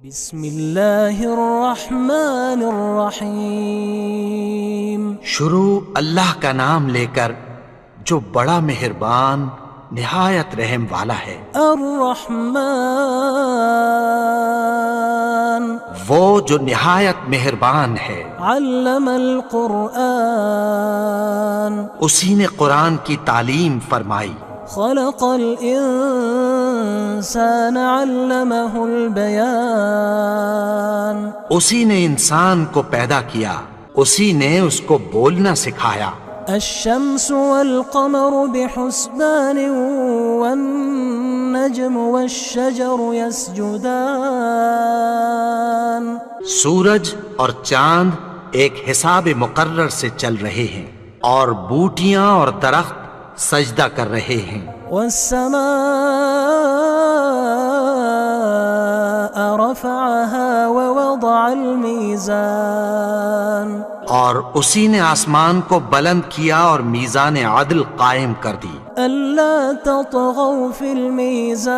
بسم اللہ الرحمن الرحیم۔ شروع اللہ کا نام لے کر جو بڑا مہربان نہایت رحم والا ہے۔ الرحمن وہ جو نہایت مہربان ہے۔ علم القرآن اسی نے قرآن کی تعلیم فرمائی۔ خلق الانسان علمہ البیان اسی نے انسان کو پیدا کیا، اسی نے اس کو بولنا سکھایا۔ الشمس والقمر بحسبان والنجم والشجر يسجدان سورج اور چاند ایک حساب مقرر سے چل رہے ہیں، اور بوٹیاں اور درخت سجدہ کر رہے ہیں۔ والسماء رفعها ووضع الميزان اور اسی نے آسمان کو بلند کیا اور میزان عدل قائم کر دی۔ ألا تطغوا في الميزان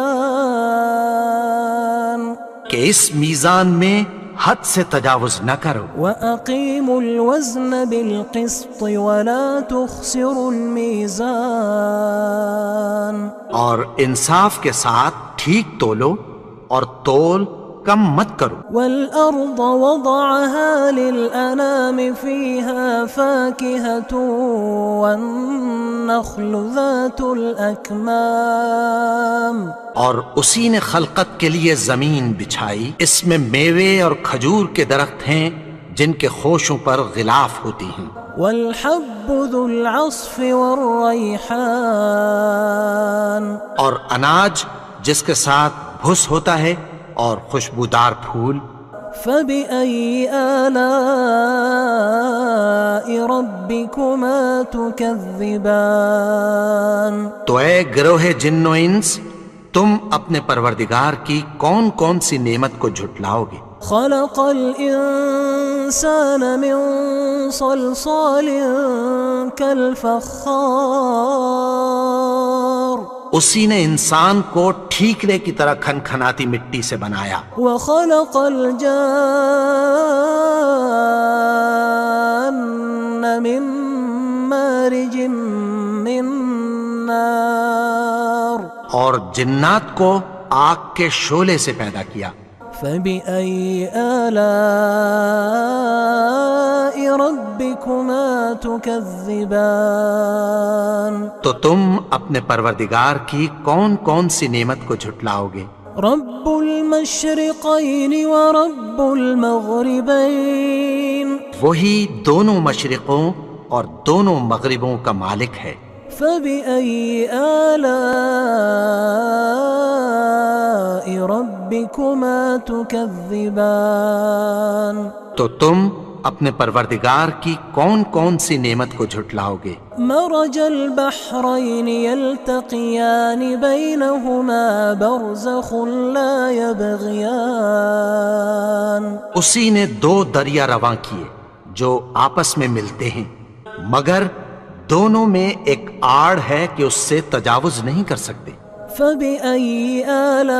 کہ اس میزان میں حد سے تجاوز نہ کرو۔ وأقيموا الوزن بالقسط ولا تخسروا الميزان اور انصاف کے ساتھ ٹھیک تولو اور تول کم مت کرو۔ والأرض وضعها للأنام فيها فاكهة والنخل ذات الأكمام اور اسی نے خلقت کے لیے زمین بچھائی، اس میں میوے اور کھجور کے درخت ہیں جن کے خوشوں پر غلاف ہوتی ہیں۔ والحب ذو العصف والریحان اور اناج جس کے ساتھ بھس ہوتا ہے اور خوشبودار پھول۔ فبأي آلاء ربكما تكذبان تو اے گروہ جن و انس، تم اپنے پروردگار کی کون کون سی نعمت کو جھٹلاؤ گے؟ خلق الإنسان من صلصال كالفخار اسی نے انسان کو ٹھیکرے کی طرح کھنکھناتی مٹی سے بنایا۔ وخلق الجان من مارج من نار اور جنات کو آگ کے شعلے سے پیدا کیا۔ فبأي آلاء ربكما تكذبان تو تم اپنے پروردگار کی کون کون سی نعمت کو جھٹلاؤ گے؟ رب المشرقين ورب المغربين وہی دونوں مشرقوں اور دونوں مغربوں کا مالک ہے۔ فبأي آلاء ربكما تكذبان تو تم اپنے پروردگار کی کون کون سی نعمت کو جھٹلاؤ گے؟ مرج البحرين يلتقيان بينهما برزخ لا يبغيان اسی نے دو دریا رواں کیے جو آپس میں ملتے ہیں، مگر دونوں میں ایک آڑ ہے کہ اس سے تجاوز نہیں کر سکتے۔ فبأي آلاء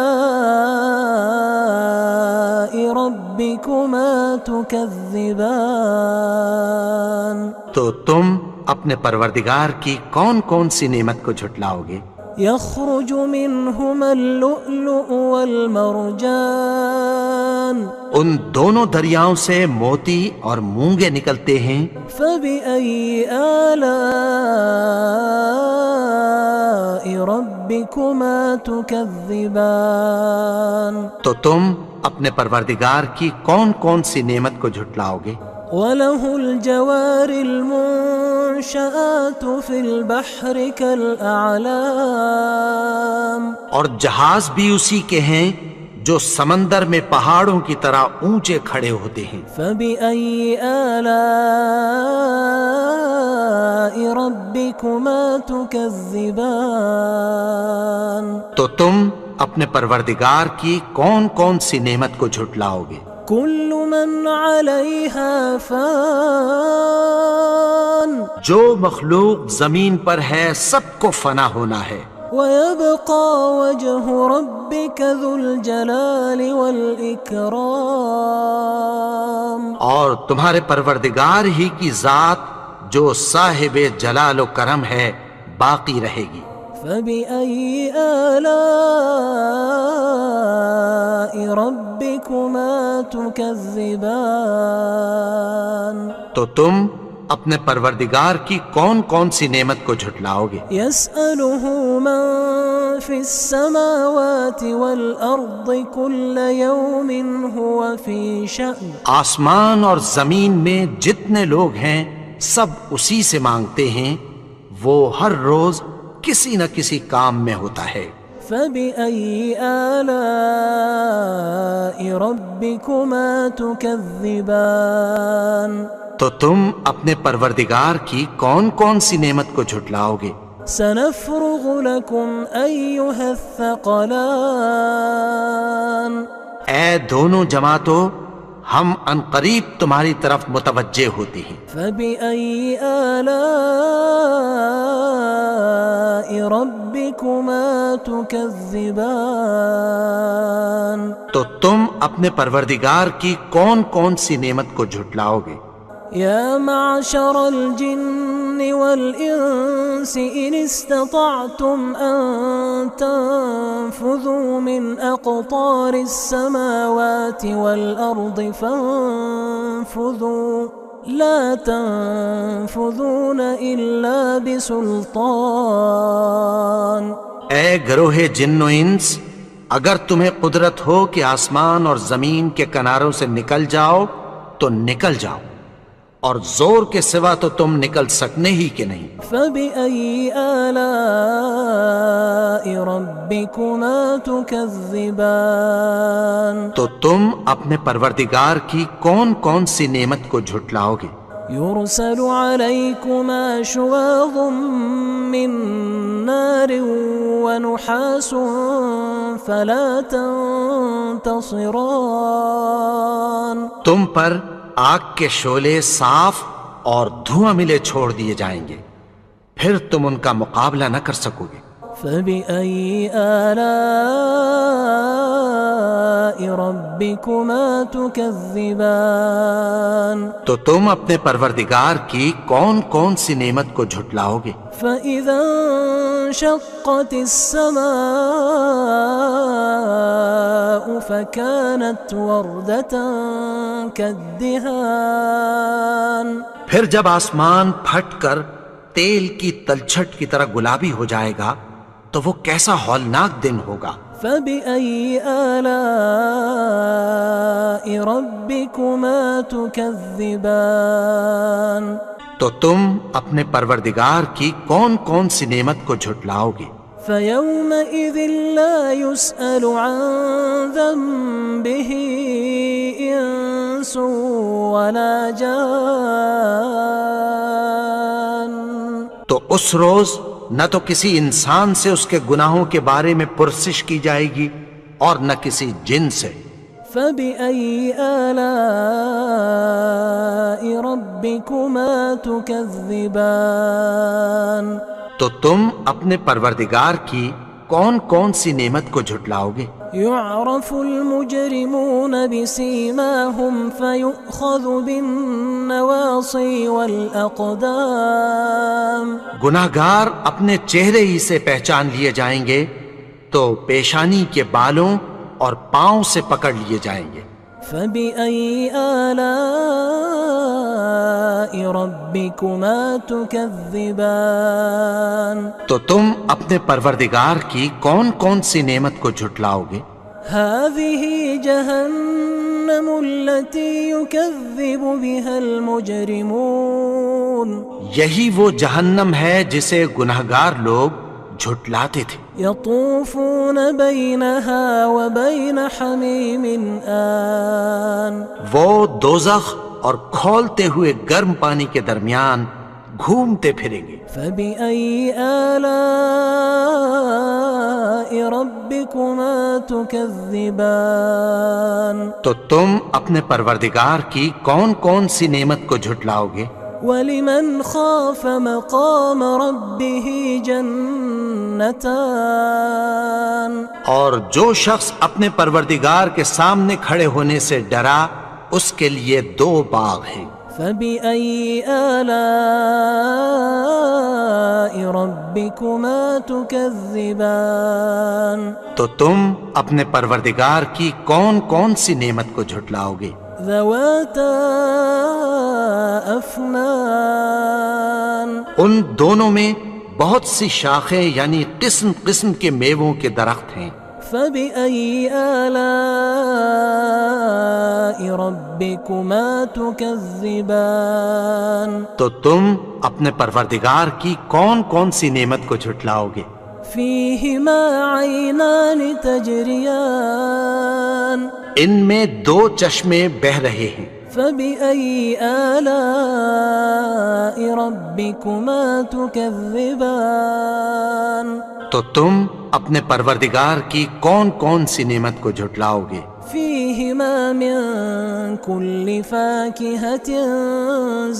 ربكما تكذبان تو تم اپنے پروردگار کی کون کون سی نعمت کو جھٹلاؤ گے؟ يخرج منهما اللؤلؤ والمرجان ان دونوں دریاؤں سے موتی اور مونگے نکلتے ہیں۔ فبأي آلاء ربكما تكذبان تو تم اپنے پروردگار کی کون کون سی نعمت کو جھٹلاؤ گے؟ وله الجوار المنشآت في البحر كالأعلام اور جہاز بھی اسی کے ہیں جو سمندر میں پہاڑوں کی طرح اونچے کھڑے ہوتے ہیں۔ فبأي آلاء ربكما تكذبان تو تم اپنے پروردگار کی کون کون سی نعمت کو جھٹلاؤ گے؟ كل من عليها فان جو مخلوق زمین پر ہے سب کو فنا ہونا ہے۔ ويبقى وجه ربك ذو الجلال والإكرام. اور تمہارے پروردگار ہی کی ذات جو صاحب جلال و کرم ہے باقی رہے گی. فبأي آلاء ربكما تكذبان. تو تم اپنے پروردگار کی کون کون سی نعمت کو جھٹلاؤ گے؟ يسأله من في السماوات والأرض كل يوم هو في شأن. آسمان اور زمین میں جتنے لوگ ہیں سب اسی سے مانگتے ہیں، وہ ہر روز کسی نہ کسی کام میں ہوتا ہے. فبأي آلاء ربكما تكذبان. تو تم اپنے پروردگار کی کون کون سی نعمت کو جھٹلاؤ گے؟ سنفرغ لكم أيها الثقلان. اے دونوں جماعتوں، ہم عنقریب تمہاری طرف متوجہ ہوتے ہیں. فبأي آلاء ربكما تكذبان. تو تم اپنے پروردگار کی کون کون سی نعمت کو جھٹلاؤ گے؟ يا معشر الجن والإنس إن استطعتم أن تنفذوا من أقطار السماوات والأرض فانفذوا لا تنفذون إلا بسلطان. اے گروہ جن و انس، اگر تمہیں قدرت ہو کہ آسمان اور زمین کے کناروں سے نکل جاؤ تو نکل جاؤ، اور زور کے سوا تو تم نکل سکنے ہی کہ نہیں. فبأي آلاء ربكما تكذبان. تو تم اپنے پروردگار کی کون کون سی نعمت کو جھٹلاؤ گے؟ يرسل عليكما شواظ من نار ونحاس فلا تنتصران. تم پر آگ کے شعلے صاف اور دھواں ملے چھوڑ دیے جائیں گے، پھر تم ان کا مقابلہ نہ کر سکو گے. فبأي آلاء ربكما تكذبان. تو تم اپنے پروردگار کی کون کون سی نعمت کو جھٹلاؤ گے؟ فإذا انشقت السماء فكانت وردة كالدهان. پھر جب آسمان پھٹ کر تیل کی تلچھٹ کی طرح گلابی ہو جائے گا تو وہ کیسا ہولناک دن ہوگا. فبأي آلاء ربكما تكذبان. تو تم اپنے پروردگار کی کون کون سی نعمت کو جھٹلاؤ گے؟ فيومئذ لا يسأل عن ذنبه إنس ولا جان. تو اس روز نہ تو کسی انسان سے اس کے گناہوں کے بارے میں پرسش کی جائے گی اور نہ کسی جن سے. فبأي آلاء ربكما تكذبان. تو تم اپنے پروردگار کی کون کون سی نعمت کو جھٹلاؤ گے؟ يعرف المجرمون بسيماهم فيؤخذ بالنواصي والأقدام. گناہگار اپنے چہرے ہی سے پہچان لیے جائیں گے تو پیشانی کے بالوں اور پاؤں سے پکڑ لیے جائیں گے. فبأي آلاء ربكما تكذبان. تو تم اپنے پروردگار کی کون کون سی نعمت کو جھٹلاؤ گے؟ هذه جهنم التي يكذب بها المجرمون. یہی وہ جہنم ہے جسے گناہگار لوگ جھٹلاتے تھے. يطوفون بينها وبين حميم آن. وہ دوزخ اور کھولتے ہوئے گرم پانی کے درمیان گھومتے پھریں گے. فبأي آلاء ربكما تكذبان. تو تم اپنے پروردگار کی کون کون سی نعمت کو جھٹلاؤ گے؟ ولمن خاف مقام ربه جنتان اور جو شخص اپنے پروردگار کے سامنے کھڑے ہونے سے ڈرا اس کے لیے 2 باغ ہیں۔ فبأي آلاء ربكما تكذبان تو تم اپنے پروردگار کی کون کون سی نعمت کو جھٹلاؤ گے؟ ذواتا افنان ان دونوں میں بہت سی شاخیں یعنی قسم قسم کے میووں کے درخت ہیں۔ فبأي آلاء ربكما تكذبان تو تم اپنے پروردگار کی کون کون سی نعمت کو جھٹلاؤ گے؟ فيهما عينان تجريان ان میں 2 چشمے بہہ رہے ہیں۔ فبأي آلاء ربكما تكذبان تو تم اپنے پروردگار کی کون کون سی نعمت کو جھٹلاؤ گے؟ فيهما من كل فاكهة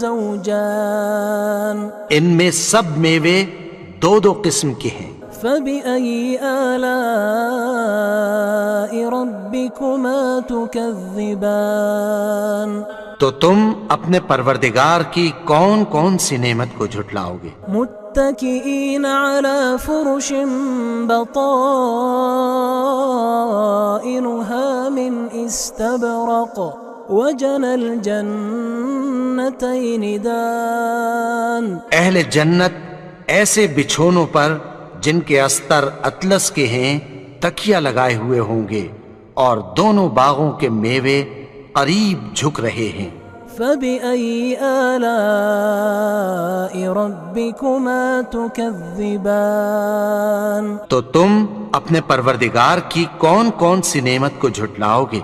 زوجان ان میں سب میوے 2 قسم کے ہیں۔ فبأي آلاء ربكما تكذبان تو تم اپنے پروردگار کی کون کون سی نعمت کو جھٹلاؤ گے؟ متكئين على فرش بطائنها من استبرق وجنى الجنتين دان اہل جنت ایسے بچھونوں پر جن کے استر اطلس کے ہیں تکیہ لگائے ہوئے ہوں گے اور دونوں باغوں کے میوے قریب جھک رہے ہیں۔ فبأي آلاء ربكما تكذبان تو تم اپنے پروردگار کی کون کون سی نعمت کو جھٹلاؤ گے؟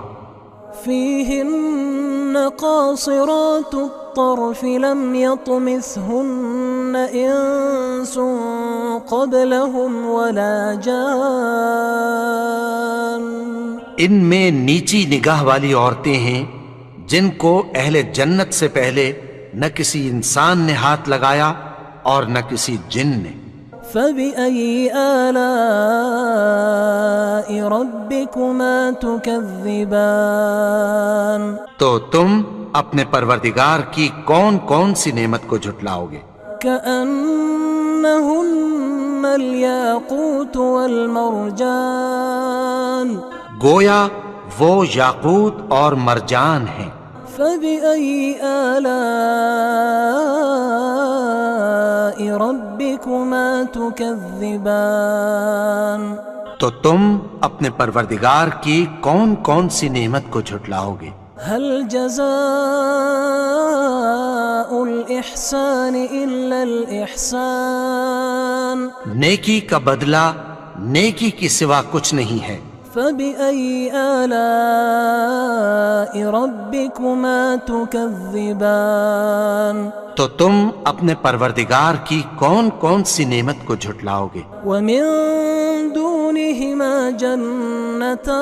فيهن قاصرات الطرف لم يطمثهن إنس قبلهم ولا جان ان میں نیچی نگاہ والی عورتیں ہیں جن کو اہل جنت سے پہلے نہ کسی انسان نے ہاتھ لگایا اور نہ کسی جن نے۔ فبأي آلاء ربكما تكذبان تو تم اپنے پروردگار کی کون کون سی نعمت کو جھٹلاؤ گے؟ كأنهن الياقوت والمرجان گویا وہ یاقوت اور مرجان ہیں۔ فبأي آلاء ربكما تكذبان تو تم اپنے پروردگار کی کون کون سی نعمت کو جھٹلاؤ گے؟ هل جزاء الإحسان إلا الإحسان نیکی کا بدلہ نیکی کی سوا کچھ نہیں ہے۔ فبأي آلاء ربكما تكذبان تو تم اپنے پروردگار کی کون کون سی نعمت کو جھٹلاؤ گے؟ ومن دونهما جنتان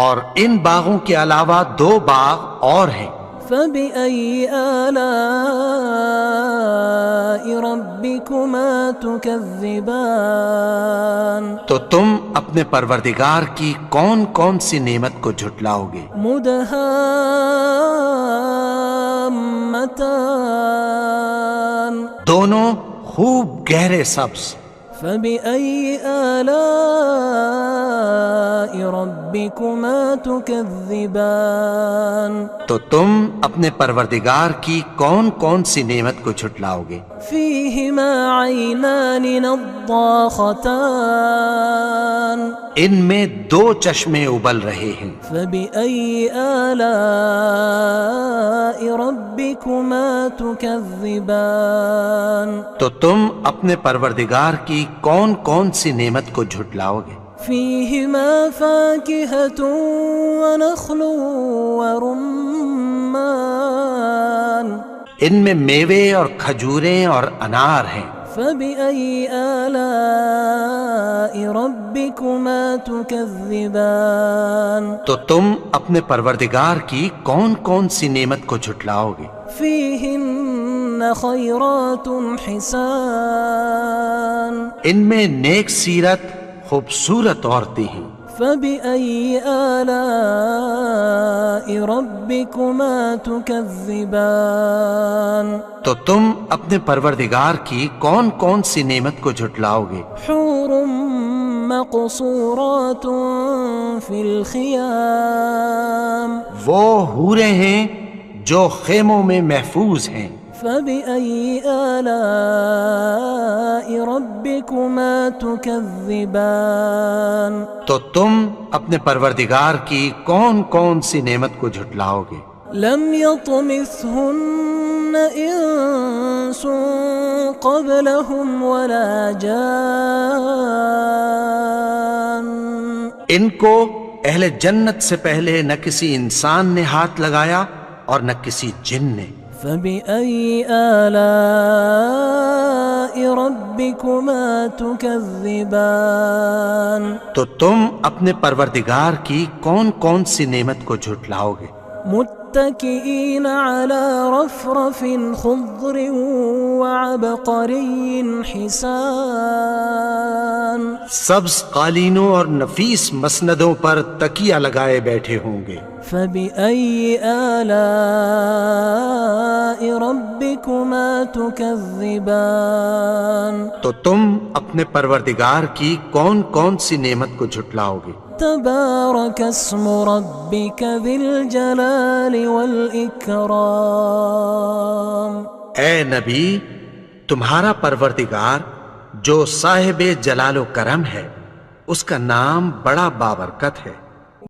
اور ان باغوں کے علاوہ 2 باغ اور ہیں۔ فبأي آلاء ربكما تكذبان تو تم اپنے پروردگار کی کون کون سی نعمت کو جھٹلاؤ گے؟ مدهامتان دونوں خوب گہرے سبز۔ فبأي آلاء ربكما تكذبان تو تم اپنے پروردگار کی کون کون سی نعمت کو جھٹلاؤ گے؟ فيهما عينان نضاختان ان میں 2 چشمے ابل رہے ہیں۔ فبأي آلاء ربكما تكذبان تو تم اپنے پروردگار کی کون کون سی نعمت کو جھٹلاؤ گے؟ فيهما فاكهة ونخل ورمان ان میں میوے اور کھجوریں اور انار ہیں۔ فبأي آلاء ربكما تكذبان تو تم اپنے پروردگار کی کون کون سی نعمت کو جھٹلاؤ گے؟ فيهن خيرات حسان ان میں نیک سیرت خوبصورت عورتیں ہیں. فبأي آلاء ربكما تكذبان تو تم اپنے پروردگار کی کون کون سی نعمت کو جھٹلاؤ گے؟ حور مقصورات في الخيام وہ حوریں ہیں جو خیموں میں محفوظ ہیں. فبأي آلاء ربكما تكذبان تو تم اپنے پروردگار کی کون کون سی نعمت کو جھٹلاؤ گے؟ لم يطمثهن إنس قبلهم ولا جان ان کو اہل جنت سے پہلے نہ کسی انسان نے ہاتھ لگایا اور نہ کسی جن نے. فبأي آلاء ربكما تكذبان تو تم اپنے پروردگار کی کون کون سی نعمت کو جھٹلاؤ گے؟ متكئين على رفرف خضر وعبقري حسان سبز قالینوں اور نفیس مسندوں پر تکیہ لگائے بیٹھے ہوں گے. فبأي آلاء ربكما تكذبان تو تم اپنے پروردگار کی کون کون سی نعمت کو جھٹلاؤ گے؟ تبارك اسم ربك ذي الجلال والإكرام اے نبی، تمہارا پروردگار جو صاحب جلال و کرم ہے، اس کا نام بڑا بابرکت ہے.